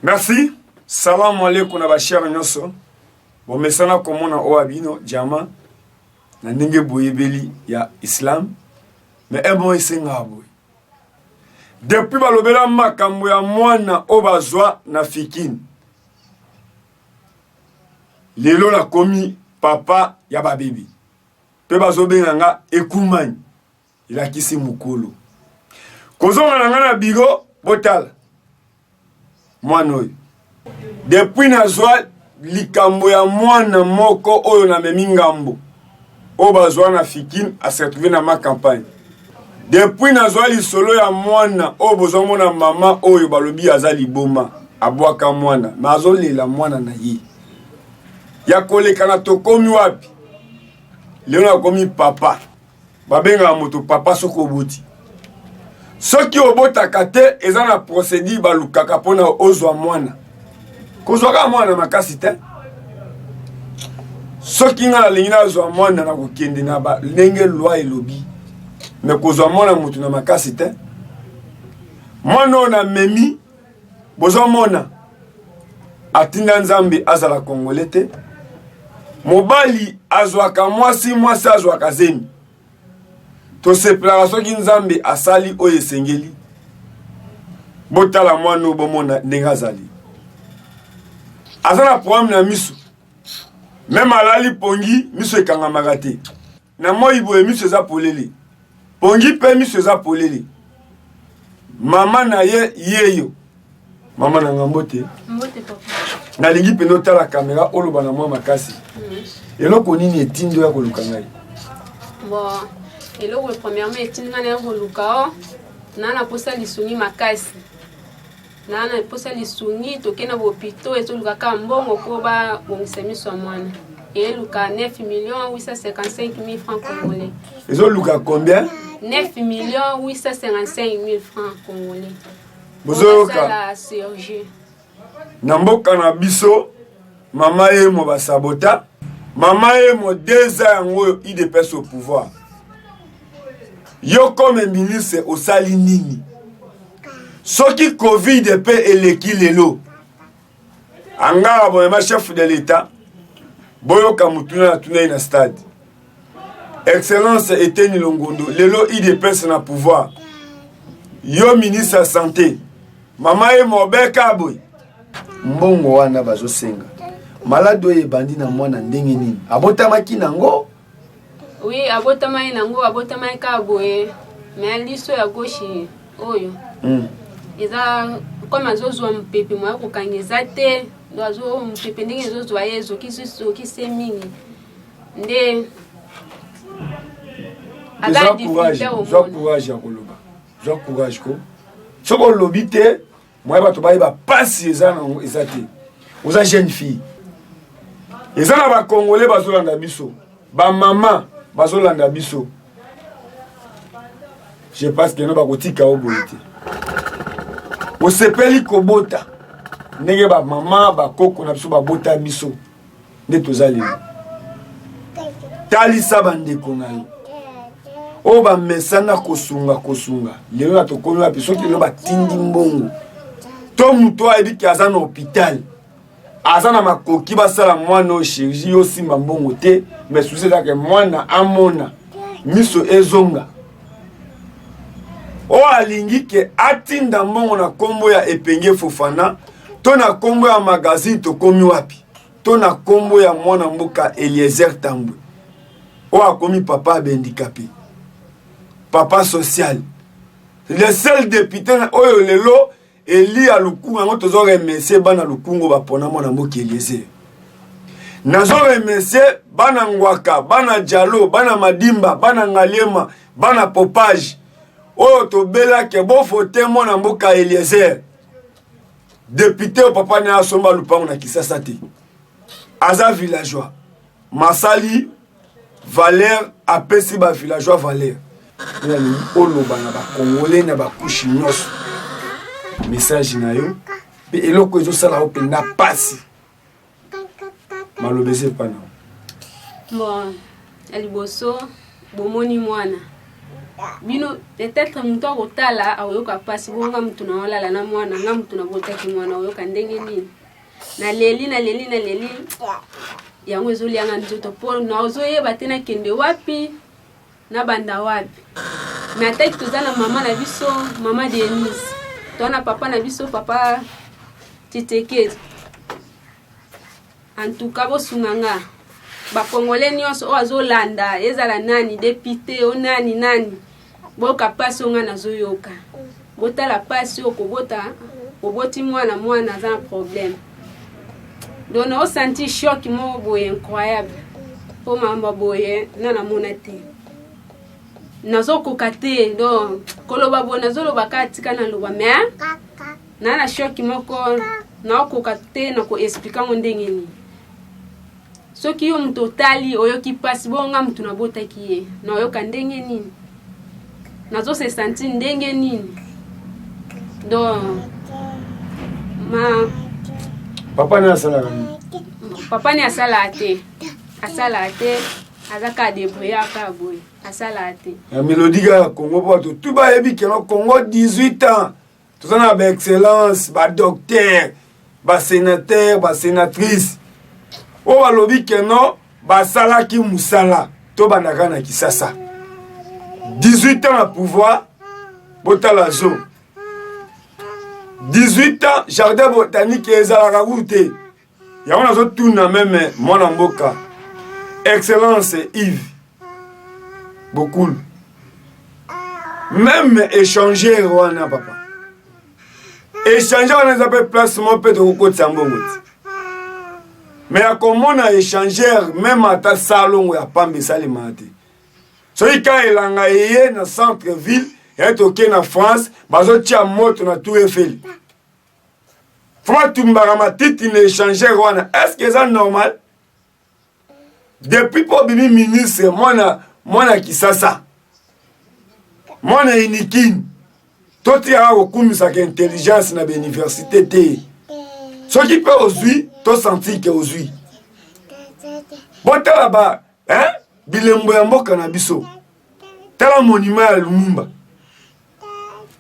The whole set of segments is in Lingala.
Merci. Salam alaikum na bashir nyoso. Bon mesana komona oabino jama na ndenge boyebeli ya Islam. Mais bon isenga boy. Depuis balobela makambo ya mwana obazwa na fikine. Lelo la komi papa ya babibi. Pe bazobenga nga ekumani. Ila kisi mukulu. Kozonga na nga na bigo botal. Mwana oyo. Depuis nazwa likambo ya mwana moko oyo na memi ngambo. Obazwa na fikine a se retrouver na ma campagne. Depuis nazwa lisolo ya mwana obozo mona mama oyo balobi azali boma abwaka mwana mazolela mwana na ye. Ya koleka na tokomi wapi? Leo na komi papa. Babenga moto papa soko boti. Soki obotaka te eza na procédure balukaka pona ozwa mwana. Kozwaka mwana makasi te. Soki nga na lingina ozwa mwana na kokende na ba ndenge loi elobi. Mais kozwa mwana mutu na makasi te. Mwana na memi bozo mona atinda nzambe azala congolais te. Mobali azwaka mwasi azwaka zemi. To seplara soki nzambe asali oyo esengeli. Botala mwana obomona ndenge azali. Azana problème na miso. Même alali pongi miso ekangamaka te. Na moi boye miso eza polele. Pongi pe miso eza polele. Mama na ye yeyo. Mama na ngambote. Mbote papa. Na lingi pe no tala kamera oloba na mwa makasi. Eloko nini etindo ya koluka ngai? Bon, eloko premièrement etinga na koluka o. Na posa lisungi makasi. Na posa lisungi tokena bopito ezoluka ka mbongo ko ba bongisa miso mwana. Eluka 9 855 000 francs congolais. Ezoluka combien? 9 855 000 francs congolais. Bozoka la chirurgie. Na mboka na biso mama ye mo basabota. Mama ye mo 2 ans yango IDPS au pouvoir. Yo comme ministre osali nini? Soki Covid pe eleki lelo. Anga boyema chef de l'État. Boyoka mutuna na tuna na stade. Excellence Eteni Longondo. Lelo IDPS na pouvoir. Yo ministre de santé. Mama ye mobeka boy. Mbongo wana bazo senga. Malade oyo ebandi na mwana ndenge nini? Abotamaki nango? Oui, abotamaki nango, abotamaki ka boye. Mais liso ya gauche oyo. Eza comme azozwa mpepe mwa kokangeza te. Doazo mpepe ndenge ezozwa yezo kisoki se mingi. Nde Aga difficulté au monde. Courage ya koloba. Zo courage ko. Soko lobi te, moi bato ba pasi eza na ezate. Oza jeune fille. Eza na ba congolais bazolanda biso. Ba mama bazolanda biso. Je pense que no ba kotika oboite. Osepeli kobota. Ndenge ba mama ba koko na biso ba bota biso. Nde tozali. Tali sabande kongayo. O ba mesana kosunga. Lelo na tokomi wapi soki lo ba tindi mbongo. To muto ayebi aza na hôpital. Aza na makoki basala mwana o chirurgie yo simba mbongo te, mais souci da ke mwana amona miso ezonga. O alingi ke atinda mbongo na kombo ya Epenge Fofana, to na kombo ya magazine to komi wapi. To na kombo ya mwana mboka Eliezer Tambwe. O akomi papa handicapé. Papa social. Le seul député oyo lelo Eli a lukunga ngo tozo remercier bana lukungo bapona mwana mboka Eliezer. Nazo remercier bana ngwaka, bana jalo, bana madimba, bana ngalema, bana popage. Oyo tobela ke bo fote mwana mboka Eliezer. Député o papa na somba lupango na Kisasa te. Aza villageois. Masali Valère apesi ba villageois Valère. Yani oloba na ba congolais na ba kushi nyos. Message na yo. Pe eloko ezo sala o penda pasi. Malobese pana. Bon, eliboso bomoni mwana. bino peut-être mtu akotala aoyoka pasi bonga mtu naolala na mwana nga mtu nabotaki mwana oyoka ndenge nini na leli yango ezolianga nzoto po naozoyeba te nakende wapi na banda wapi me ataki toza na mama na biso mama Denise toa na papa na biso papa Titekezi en tout cas bosunganga bakongole nyonso oyo azolanda ezala nani député o nani boka pasi onga nazoyoka botala pasi okobota oboti mwana aza na problème donc on senti choc mo boye incroyable po mamba boye nana mona te nazokoka te donc koloba bo nazoloba katika na loba mais nana choc moko naokoka te na ko expliquer ngo ndenge ni soki yo mtu otali oyoki pasi bonga mtu nabotaki ye na oyoka ndenge nini nazo se sentir ndenge nini donc papa ni asala te azaka débrouiller aka boy asala te ya mélodie ga Congo po to tout ba yebi ke no Congo 18 ans tout ça na ba excellence ba docteur ba sénateur ba sénatrice o ba lobi ke no ba sala ki musala to bandaka na Kisasa 18 ans à pouvoir botala zo 18 ans jardin botanique ezalaka route ya on azo tuna même mwana mboka excellence Yves beaucoup même échanger wana papa échanger on les appelle placement peut de kokotsa mbongo mais à comment on a échanger même à ta salon ya pambe salimate so ika elanga yeye na centre ville et toke na France bazo tia moto na tout Eiffel faut tumbara matiti na échanger wana est-ce que c'est normal depuis pour bimi ministre mwana Kisasa mwana Inikin toti ya okumisa ke intelligence na université te so qui peut aujourd'hui to sentir que aujourd'hui botala ba bilembo ya mboka na biso tala monument ya Lumumba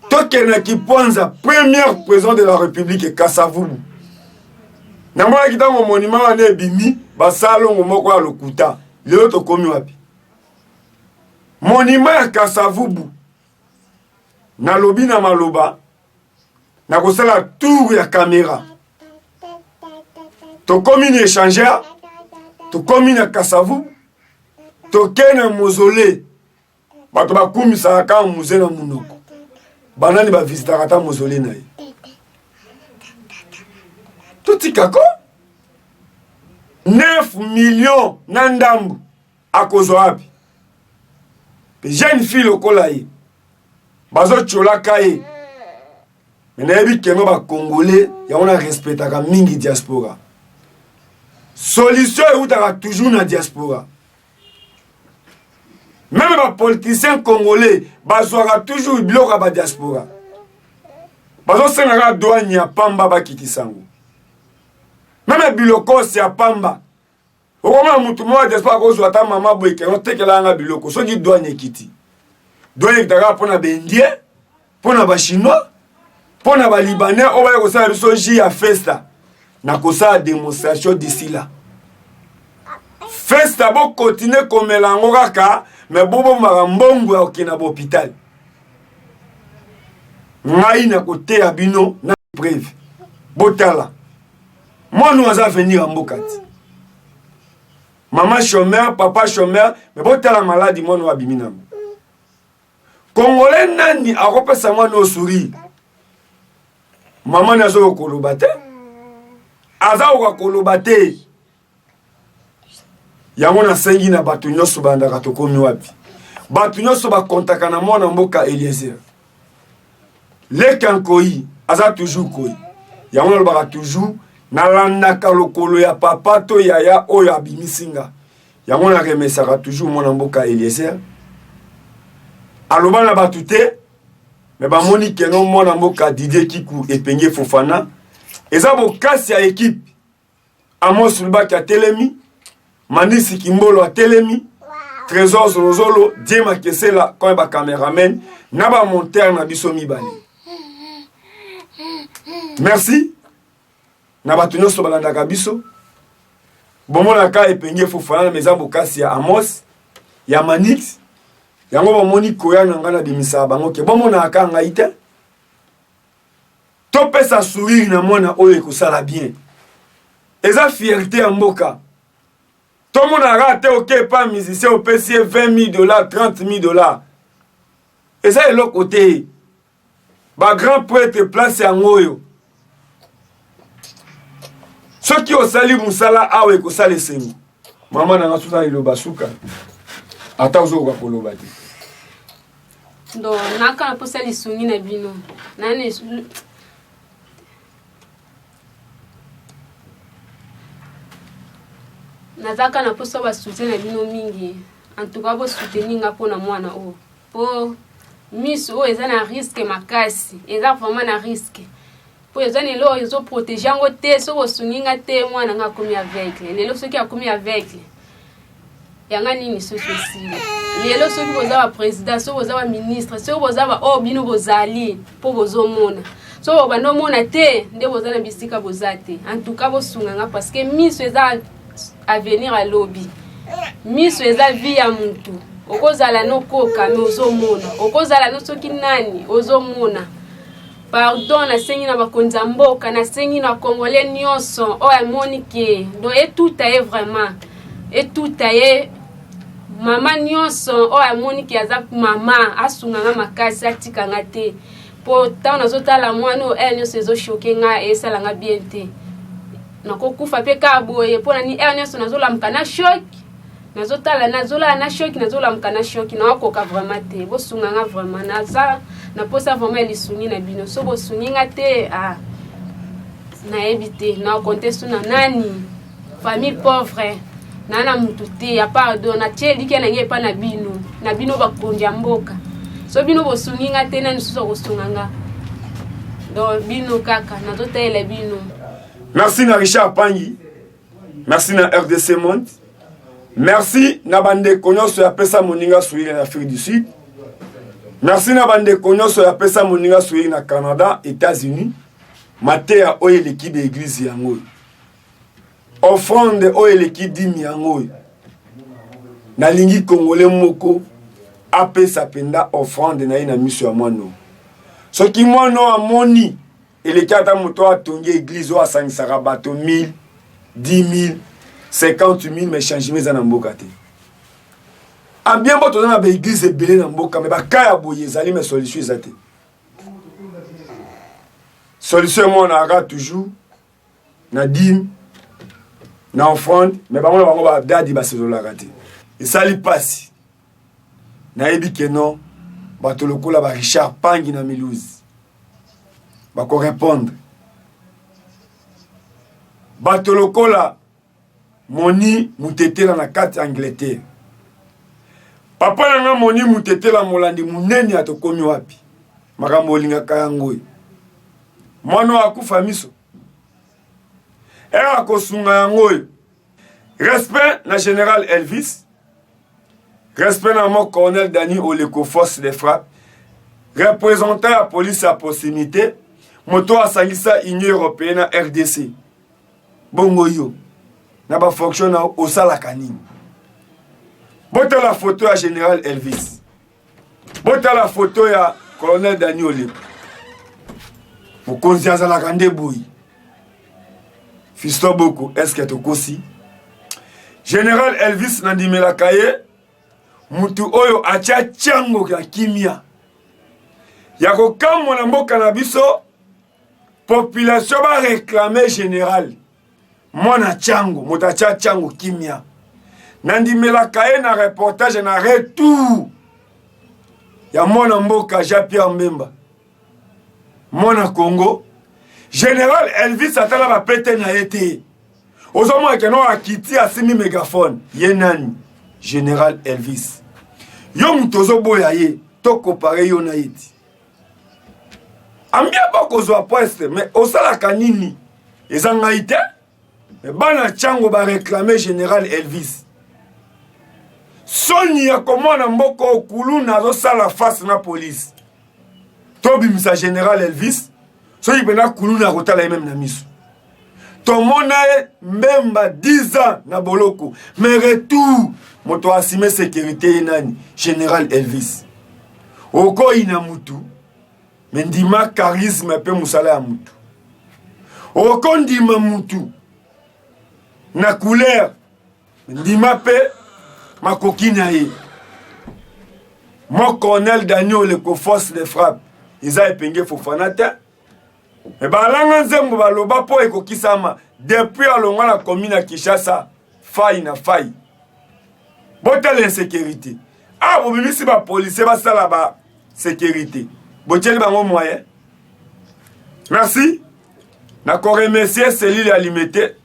tokena Kiponza premier président de la République Kasavubu na mwana kitango monument wana ebimi basalongo moko ya lokuta lelo tokomi wapi monument ya Kasavubu na lobi na maloba na kosala tour ya caméra tokomi na échangeur tokomi na Kasavubu tokena mausolée bato bakumisaka kaka musée na munoko banani bavisitaka ta mausolée na ye totikako 9 millions na ndambu akozwa wapi pe jeune fille lokola ye bazotolaka ye me nayebi kengo bacongolais yango na respectaka mingi diaspora solution eutaka toujours na diaspora même les politiciens congolais bazwaka toujours biloko ya badiaspora bazosengaka douane ya pamba bakitisango même biloko si ya pamba okoma mutu moko ya diaspora akozwa ata mama boye kengo tekelanga biloko soki douane ekiti douane ekitaka mpona baindien mpona bachinois mpona balibanais oyo baya kosala biso ji ya festa na kosala démonstration d'ici là festa bokontinue komela yango kaka me bobomaka mbongo ya okenda bohôpital ngai na koteya bino na preuve botala mwana aza venir ya mboka ti mama chômeur papa chômeur me botala maladi mwana abimi nango congolais nani akopesa mwana osuri mama nazo koloba te aza okakoloba te yango nasengi na bato nyonso bandaka tokomi wapi bato nyonso bakontaka na mwana mboka Eliezer leka nkoi aza toujours koi yango nalobaka toujours nalandaka lokolo ya papa to yaya oyo abimisinga yango naremesaka toujours mwana mboka Eliezer aloba na bato te me bamoni keno mwana mboka Didier Kiku Epenge Fofana eza bokasi ya ekipe Amos Lubaki atelemi Manisi Kimbolo atelemi Trésor Zolozolo, Diema Kesela, quand il va caméraman, Naba monter na biso mibali. Merci. Naba tunyo so balanda kabiso. Bomona ka epenge Fofana meza bokasi ya Amos, ya Manix. Yango bomoni koya na ngana bimisa bango ke bomona aka ngaite. Tope sa sourire na mona oyo ekosala bien. Eza fierté ya mboka. Tout le monde a raté, ok, pas musicien, au PC, $20 000, $30 000. Et ça est l'autre côté. Bah, grand prêtre place en haut. Ceux qui ont sali Moussala, ah ouais, que ça les sème. Maman n'a pas le basuka. Attends, vous avez le bati. Donc, n'a pas pour ça les soumis na bino. Nane. Nazaka na poso ba soutien na bino mingi. En tout cas, bo soutenir nga pona mwana o. Po miss o eza na risque makasi. Eza vraiment na risque. Po eza ne lo ezo protéger ngo te so bo suninga te mwana nga komi avec. Lelo soki akomi avec. Yanga nini so ceci. Lelo soki boza ba président, so boza ba ministre, so boza ba o bino bozali po bozo mona. So ba no mona te nde boza na bisika bozate. En tout cas bo sunga parce que miss eza à venir à lobby. Miso eza vie ya muntu. Okozala no koka me ozomona. Okozala no soki nani ozomona. Pardon na sengi na bakonza mboka na sengi na congolais nyonso o amoni ke do et tout est vraiment et tout est mama nyonso o amoni ke aza mama asunga nga makasi atika nga te. Po ta nazotala mwana o nyonso ezo choquer nga esala nga bien te. Nakokufa pe ka boye pona ni nyonso nazola mkana shock. Nazotala nazola na shock nazola mkana shock na wakoka vraiment te. Bo sunga nga vraiment naza na posa vraiment lisungi na bino. So bo sungi nga te na ebite na conteste na nani famille pauvre nana mutu te ya pardon na tsheli ke na nge pa na bino bakonja mboka. So bino bo sungi nga te nani so ko sunga nga. Do bino kaka nazotela bino. Merci na Richard Pangi. Merci na RDC Monde. Merci na bande konyoso ya pesa moninga suiri na Afrique du Sud. Merci na bande konyoso ya pesa moninga suiri na Canada, États-Unis. Matea oye l'équipe de l'église yango. Offrande oye l'équipe dimi yango. Na lingi congolais moko apesa penda offrande na ina miso ya mwano. Soki mwano amoni elekata moto atongi église o asangisaka bato 1000, 10 000, 50 000 mais changement za na mboka te. Ambien boto na ba église ebele na mboka mais ba kaya boye ezali mais solution ezate. Solution mo na aga toujours na dim na offrande mais bango ba dadi ba sezola kate. Esali pasi. Na yebi keno bato lokola ba Richard Pangi na Milouzi. Bako répondre. Bato lokola Moni Mutetela na kati Angleterre. Papa nanga Moni Mutetela molandi muneni atokomi wapi. Makambo olinga kayangoi. Mwana akufa miso. Era kosunga yangoi. Respect na général Elvis. Respect na mon colonel Dani Oleko force de frappe. Représentant la police à proximité. Moto asangisa Union européenne na RDC. Bongo yo. Na ba fonction na osala kanini. Bota la photo ya général Elvis. Bota la photo ya colonel Dani Oleko. Mokonzi azala kande boyi. Fisto Boko, est-ce que tokosi? Général Elvis nandimela kaye. Mutu oyo acha chango ya kimia. Yako kamo na mboka na biso. Population va réclamer général. Mona chango, motacha chango kimia. Nandimela kaye na reportage na retour. Ya mona mboka Jean-Pierre Mbemba. Mona Congo. Général Elvis atala ba pete na ete. Ozomo ekeno akiti asimi mégaphone. Yenani. Général Elvis. Yo mutozo boya ye. To comparer yo na eti. Ambia boko zo poste mais osala kanini. Ezanga ite. Mais bana chango ba réclamer général Elvis. soni ya komona mboka okulu nazosala face na police tobimisa général Elvis soki mpena kulu na kotala ye meme na miso tomona ye mbemba 10 ans na boloko mais retour moto asime sécurité ye nani général Elvis okoyi na mutu me ndima charisme mpe mosala ya mutu okondima mutu na couleur ndima mpe makoki na ye mo colonel Daniel leko force de frappe eza epenge Fofana te e balanga nzembo baloba mpo ekokisama depuis alongwa na commune ya Kinshasa fai na fai botala insécurité bobimisi bapolisier basala ba sécurité botieli bango moyen merci nakoremercier cellule ya limité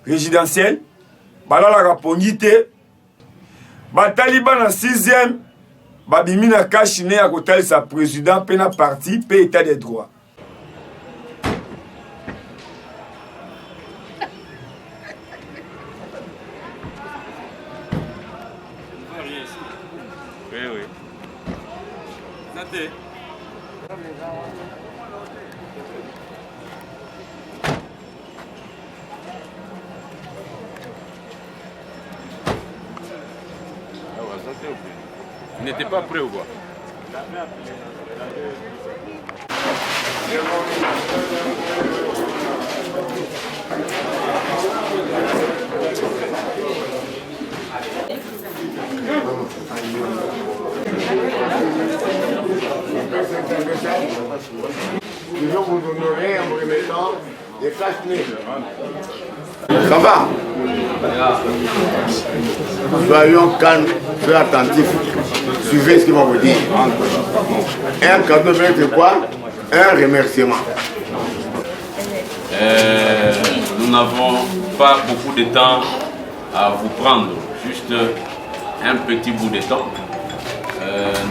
résidentielle balalaka pongi te batali bana 6e babimi na kashine ya kotalisa président mpe na parti mpe état de droit Oui. Santé. Vous n'étiez pas prêt ou quoi? Nous allons vous honorer en vous remettant des cache-nez. Ça va? Soyons calmes, soyez attentifs. Suivez ce qu'ils vont vous dire. Un cadeau peut être quoi? Un remerciement. Nous n'avons pas beaucoup de temps à vous prendre, juste un petit bout de temps.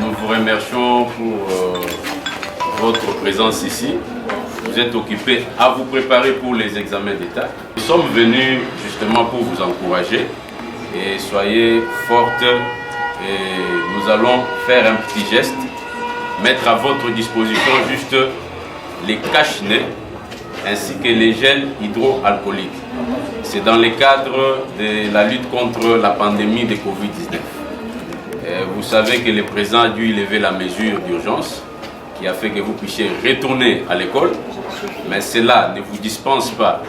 Nous vous remercions pour votre présence ici. Vous êtes occupés à vous préparer pour les examens d'État. Nous sommes venus justement pour vous encourager et soyez fortes et nous allons faire un petit geste, mettre à votre disposition juste les cache-nez ainsi que les gels hydroalcooliques. C'est dans le cadre de la lutte contre la pandémie de Covid-19. Vous savez que le président a dû lever la mesure d'urgence qui a fait que vous puissiez retourner à l'école, mais cela ne vous dispense pas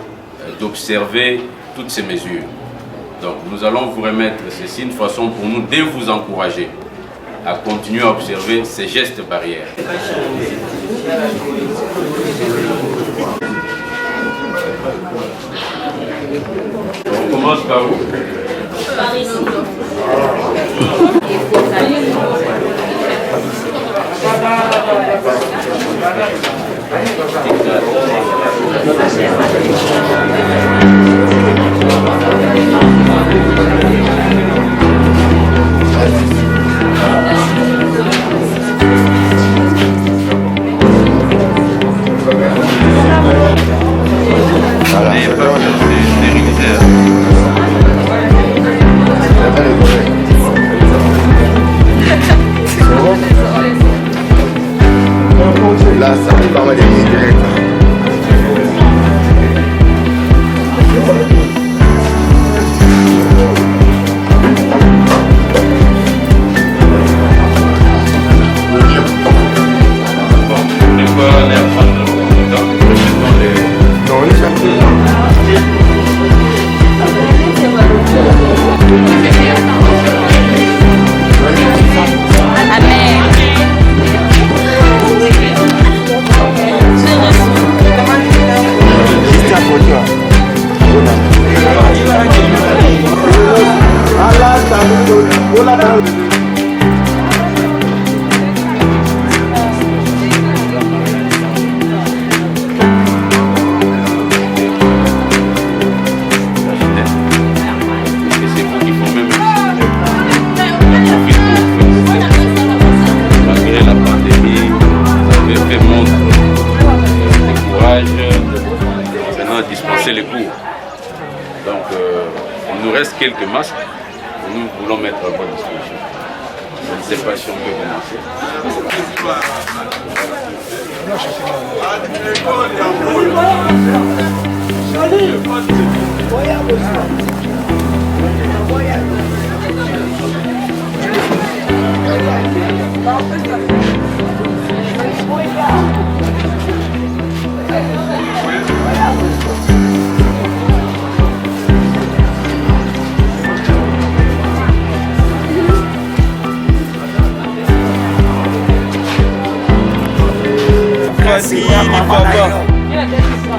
d'observer toutes ces mesures. Donc nous allons vous remettre ceci, une façon pour nous de vous encourager à continuer à observer ces gestes barrières. On commence par où? Là, ça va pas mal direct. Dispenser les cours. Donc il nous reste quelques masques. nous voulons mettre à votre disposition. Je ne sais pas si on peut commencer.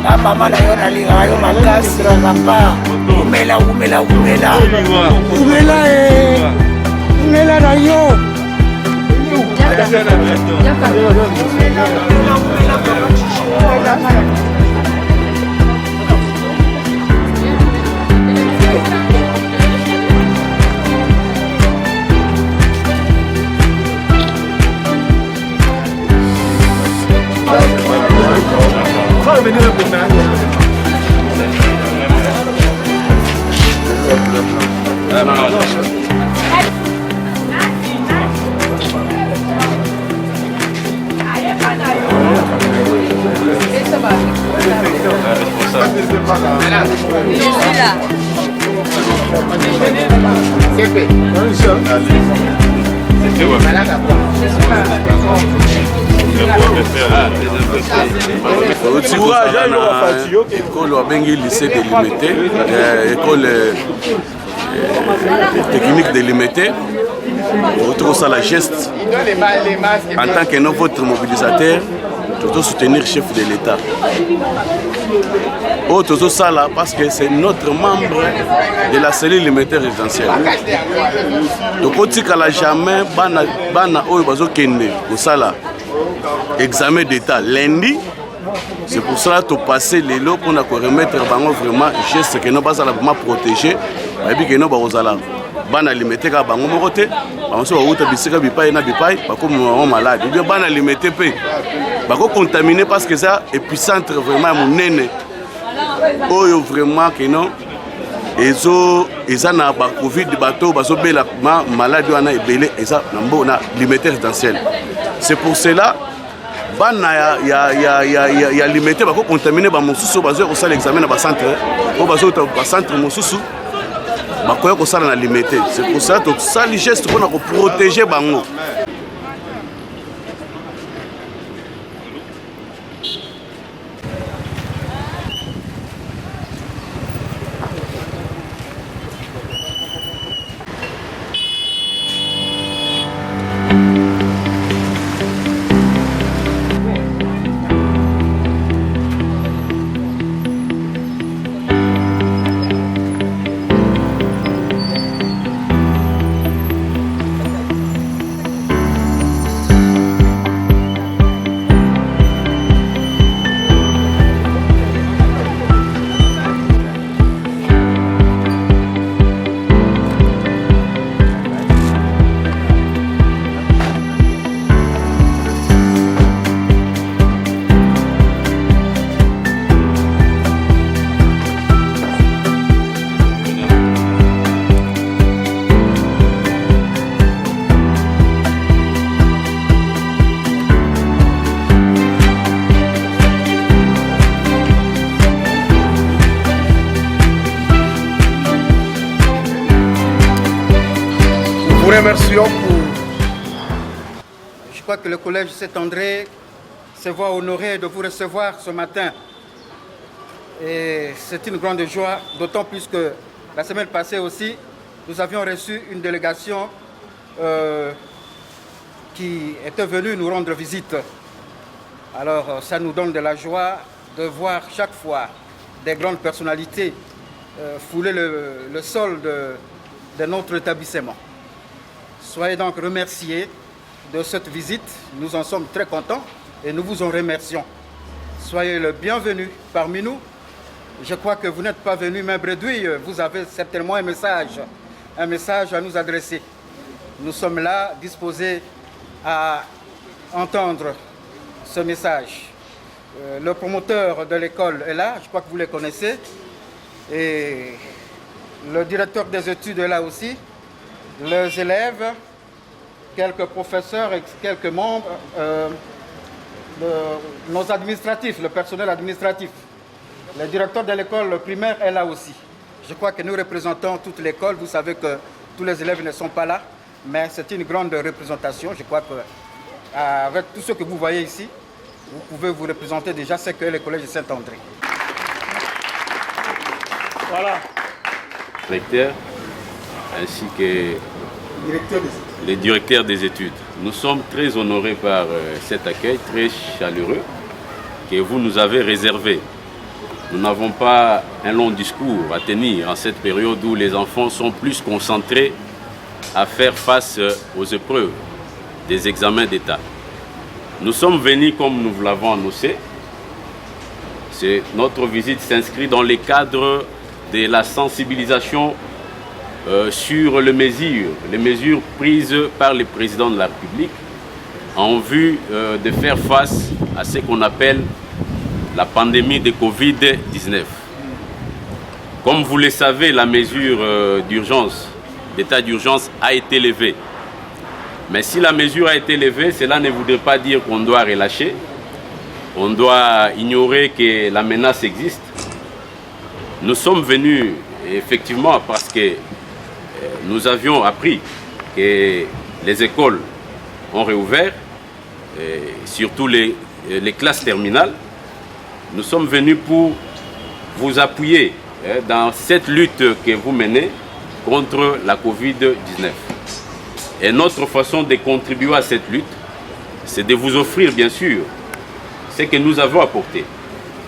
Na mama na yo nalinga yo makasi papa umela na yo école abengi lycée délimité, école technique délimitée. Autour de la geste, en tant que votre mobilisateur, tout soutenir le chef de l'État. Tout ça là parce que c'est notre membre de la cellule alimentaire résidentielle. Donc on dit qu'à jamais bana oyo bazo kende au sala examen d'état lundi. C'est pour cela que passer les lots pour nous remettre vraiment geste que nous pas vraiment protéger et puis que nous bazala bana limité ka bango mokote bango ba uta bisika bipai na bipai ba comme malade bien bana limité pe ba ko contaminé parce que ça épicentre vraiment monene oyo vraiment que non eza na ba covid bato bazo bela maladie wana ebele eza na mbona limité résidentiel. C'est pour cela bana ya limité ba ko contaminé ba mosusu bazo ko sala examen na ba centre ko bazo ta ba centre mosusu ba ko sala na limité. C'est pour ça que ça les gestes pour nous protéger bango. Remercions pour... Je crois que le collège Saint-André se voit honoré de vous recevoir ce matin. Et c'est une grande joie, d'autant plus que la semaine passée aussi, nous avions reçu une délégation qui était venue nous rendre visite. Alors ça nous donne de la joie de voir chaque fois des grandes personnalités fouler le sol de notre établissement. Soyez donc remerciés de cette visite. Nous en sommes très contents et nous vous en remercions. Soyez le bienvenu parmi nous. Je crois que vous n'êtes pas venu main bredouille. Vous avez certainement un message à nous adresser. Nous sommes là disposés à entendre ce message. Le promoteur de l'école est là, je crois que vous le connaissez. Et le directeur des études est là aussi. les élèves, quelques professeurs et quelques membres, nos administratifs, le personnel administratif. Le directeur de l'école primaire est là aussi. Je crois que nous représentons toute l'école. Vous savez que tous les élèves ne sont pas là, mais c'est une grande représentation. Je crois qu'avec tout ce que vous voyez ici, vous pouvez vous représenter déjà ce que le collège de Saint-André. Voilà. Directeur, ainsi que les directeurs des études. Nous sommes très honorés par cet accueil très chaleureux que vous nous avez réservé. Nous n'avons pas un long discours à tenir en cette période où les enfants sont plus concentrés à faire face aux épreuves des examens d'État. Nous sommes venus comme nous vous l'avons annoncé. Notre visite s'inscrit dans le cadre de la sensibilisation sur les mesures prises par le président de la République en vue de faire face à ce qu'on appelle la pandémie de Covid-19. Comme vous le savez, la mesure d'urgence, d'état d'urgence a été levée. Mais si la mesure a été levée, cela ne voudrait pas dire qu'on doit relâcher. On doit ignorer que la menace existe. Nous sommes venus effectivement parce que nous avions appris que les écoles ont réouvert, surtout les classes terminales. Nous sommes venus pour vous appuyer dans cette lutte que vous menez contre la Covid-19. Et notre façon de contribuer à cette lutte, c'est de vous offrir bien sûr ce que nous avons apporté,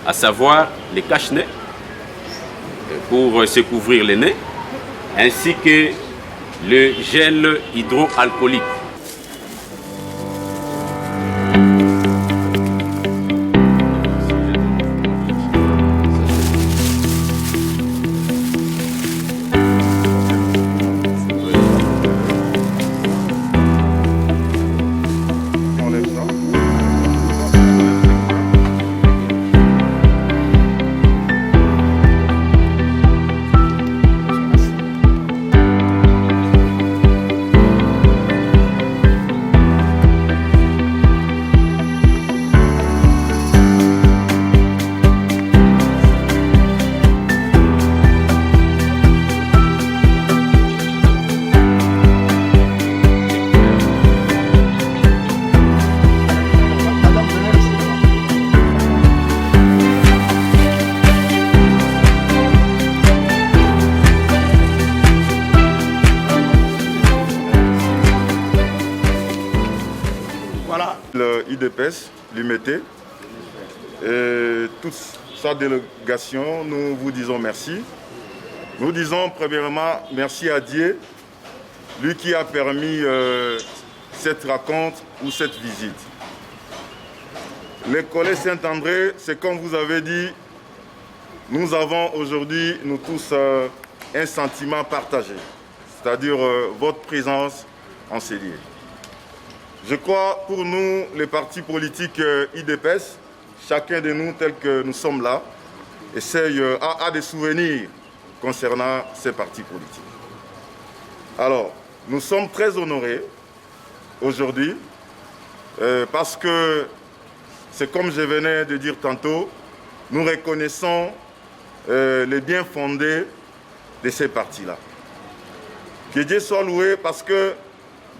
à savoir les cache-nez pour se couvrir les nez, ainsi que le gel hydroalcoolique. l'IDPS, l'UMT, et toute sa délégation, nous vous disons merci. Nous disons premièrement merci à Dieu, lui qui a permis cette rencontre ou cette visite. Le collège Saint-André, c'est comme vous avez dit, nous avons aujourd'hui, nous tous, un sentiment partagé, c'est-à-dire votre présence en ces lieux. Je crois, pour nous, les partis politiques IDPS, chacun de nous, tel que nous sommes là, a des souvenirs concernant ces partis politiques. Alors, nous sommes très honorés aujourd'hui parce que, c'est comme je venais de dire tantôt, nous reconnaissons les biens fondés de ces partis-là. Que Dieu soit loué parce que,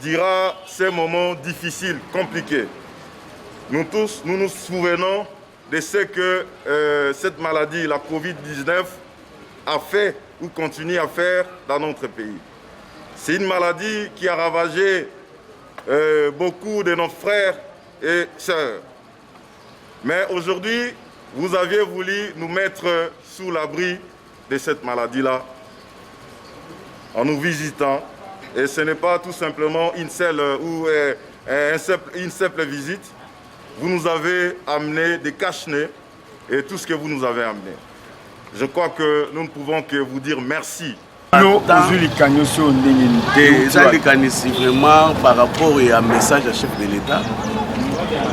dira ces moments difficiles, compliqués. Nous tous, nous nous souvenons de ce que cette maladie, la Covid-19, a fait ou continue à faire dans notre pays. C'est une maladie qui a ravagé beaucoup de nos frères et sœurs. Mais aujourd'hui, vous aviez voulu nous mettre sous l'abri de cette maladie-là en nous visitant. Et ce n'est pas tout simplement une simple visite. Vous nous avez amené des cache-nez et tout ce que vous nous avez amené. Je crois que nous ne pouvons que vous dire merci. Vraiment par rapport à un message à chef de l'État.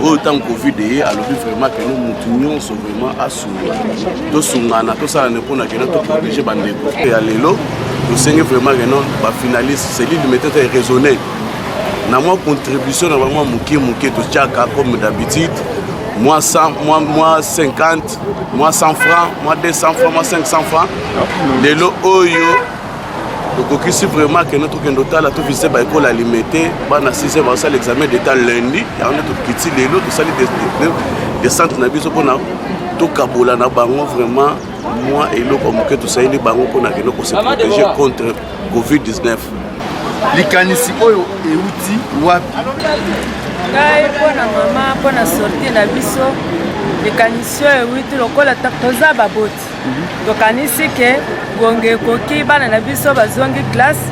Autant Covid alors vraiment que nous continuons vraiment à soutenir. Tout ça, nous avons protéger Bandeko. Et à l'élo, tosengi vraiment que non bafinaliste selile limité te raisonné na mwa contribution na bango moke totiaka comme d'habitude moi 100 moi 50 moi 100 francs moi 200 francs moi 500 francs lelo oyo tokokisi vraiment que notre kendotala to visite ba école alimité bana 6e basala l'examen d'état lundi yango tokiti lelo tosali des centres na biso pona tokabola na bango vraiment moi eloko moke tosali bango pona keno ko se protéger contre Covid-19 likanisi oyo euti wapi ngai mpona mama mpona sorti na biso likanisi oyo euti lokola toza baboti tokanisi ke bonge ekoki bana na biso bazongi classe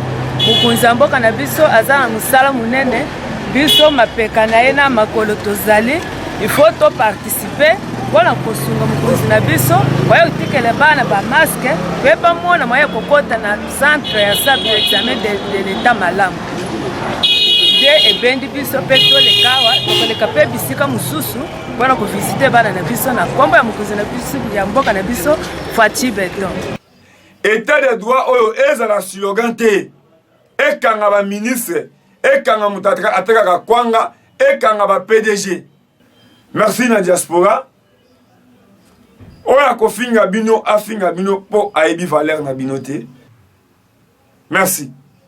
mokonzi ya mboka na biso aza na mosala monene biso mapeka na ye na makolo tozali ifo toparticipe mpona kosunga mokonzi na biso oya kotikela bana bamaske mpe bamona moya kokota na centre ya salle d'examen de l'état malamu nde ebendi biso mpe tolekawa tokoleka mpe bisika mosusu mpona kovisite bana na biso na nkombo ya mokonzi na biso ya mboka na biso Faci Beton. État de droit oyo ezala slogan te ekanga ba ministre ekanga mutu atekaka kwanga ekanga ba PDG. Merci na diaspora oyo akofinga bino afinga bino po ayebi valeur na bino te. Merci.